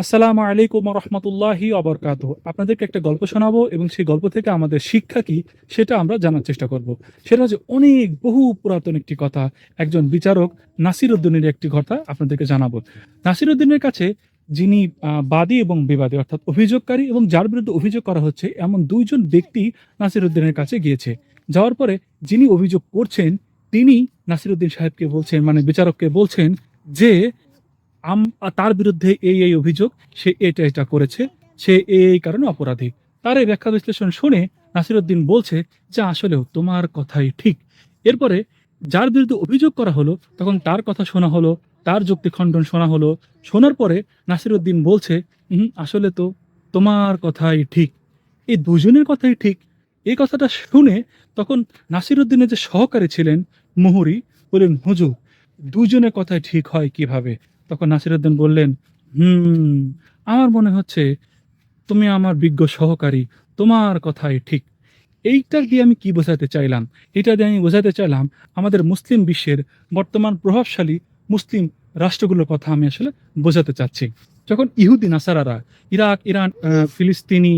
আসসালামু আলাইকুম রহমতুল্লাহি অবরকাতুহ। আপনাদেরকে একটা গল্প শোনাবো এবং সেই গল্প থেকে আমাদের শিক্ষা কি সেটা আমরা জানার চেষ্টা করব। সেটা হচ্ছে অনেক বহু পুরাতন একটি কথা। একজন বিচারক নাসির উদ্দিনের একটি কথা আপনাদেরকে জানাবো। নাসির উদ্দিনের কাছে যিনি বাদী এবং বিবাদী অর্থাৎ অভিযোগকারী এবং যার বিরুদ্ধে অভিযোগ করা হচ্ছে এমন দুইজন ব্যক্তি নাসির উদ্দিনের কাছে গিয়েছে। যাওয়ার পরে যিনি অভিযোগ করছেন তিনি নাসির উদ্দিন সাহেবকে বলছেন, মানে বিচারককে বলছেন যে তার বিরুদ্ধে এই অভিযোগ, সে এটা করেছে, সে এই কারণে অপরাধী। তার এই ব্যাখ্যা বিশ্লেষণ শুনে নাসিরউদ্দিন বলছে যে আসলেও তোমার কথাই ঠিক। এরপরে যার বিরুদ্ধে অভিযোগ করা হলো তখন তার কথা শোনা হলো, তার যুক্তি খণ্ডন শোনা হলো। শোনার পরে নাসিরউদ্দিন বলছে, আসলে তো তোমার কথাই ঠিক, এই দুজনের কথাই ঠিক। এই কথাটা শুনে তখন নাসিরউদ্দিনের যে সহকারী ছিলেন মুহুরী বললেন, হুজুর দুজনের কথাই ঠিক হয় কিভাবে? তখন নাসিরউদ্দিন বললেন, হুম, আমার মনে হচ্ছে তুমি আমার বিজ্ঞ সহকারী, তোমার কথাই ঠিক। এইটা দিয়ে আমি কি বোঝাতে চাইলাম? এটা দিয়ে আমি বোঝাতে চাইলাম আমাদের মুসলিম বিশ্বের বর্তমান প্রভাবশালী মুসলিম রাষ্ট্রগুলোর কথা আমি আসলে বোঝাতে চাচ্ছি। যখন ইহুদি নাসারারা ইরাক, ইরান, ফিলিস্তিনি,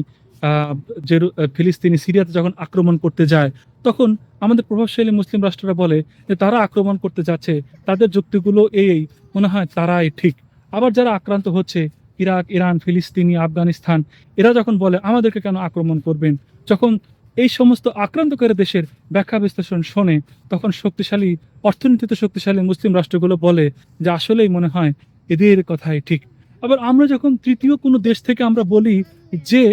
ফিলিস্তিনি সিরিয়াতে যখন আক্রমণ করতে যায়, তখন আমাদের প্রভাবশালী মুসলিম রাষ্ট্ররা বলে যে তারা আক্রমণ করতে যাচ্ছে, তাদের যুক্তিগুলো এই মনে হয় তারাই ঠিক। আবার যারা আক্রান্ত হচ্ছে ইরাক, ইরান, ফিলিস্তিনি, আফগানিস্তান, এরা যখন বলে আমাদেরকে কেন আক্রমণ করবেন, যখন এই সমস্ত আক্রান্তকারী দেশের ব্যাখ্যা বিশ্লেষণ শোনে তখন শক্তিশালী, অর্থনীতিতে শক্তিশালী মুসলিম রাষ্ট্রগুলো বলে যে আসলেই মনে হয় এদের কথাই ঠিক। আবার আমরা যখন তৃতীয় কোনো দেশ থেকে আমরা বলি যে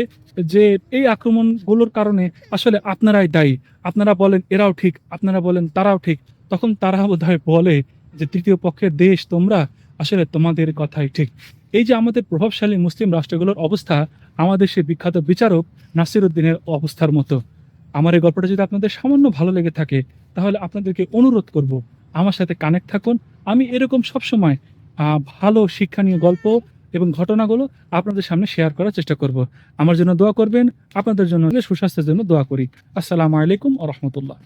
যে এই আক্রমণগুলোর কারণে আসলে আপনারাই দায়ী, আপনারা বলেন এরাও ঠিক, আপনারা বলেন তারাও ঠিক, তখন তারা বোধহয় বলে যে তৃতীয় পক্ষের দেশ তোমরা, আসলে তোমাদের কথাই ঠিক। এই যে আমাদের প্রভাবশালী মুসলিম রাষ্ট্রগুলোর অবস্থা আমাদের সেই বিখ্যাত বিচারক নাসিরউদ্দিনের অবস্থার মতো। আমার এই গল্পটা যদি আপনাদের সামান্য ভালো লেগে থাকে তাহলে আপনাদেরকে অনুরোধ করব আমার সাথে কানেক্ট থাকুন। আমি এরকম সবসময় ভালো শিক্ষণীয় গল্প এবং ঘটনাগুলো আপনাদের সামনে শেয়ার করার চেষ্টা করব। আমার জন্য দোয়া করবেন, আপনাদের জন্য সুস্বাস্থ্যের জন্য দোয়া করি। আসসালামু আলাইকুম ওয়া রাহমাতুল্লাহ।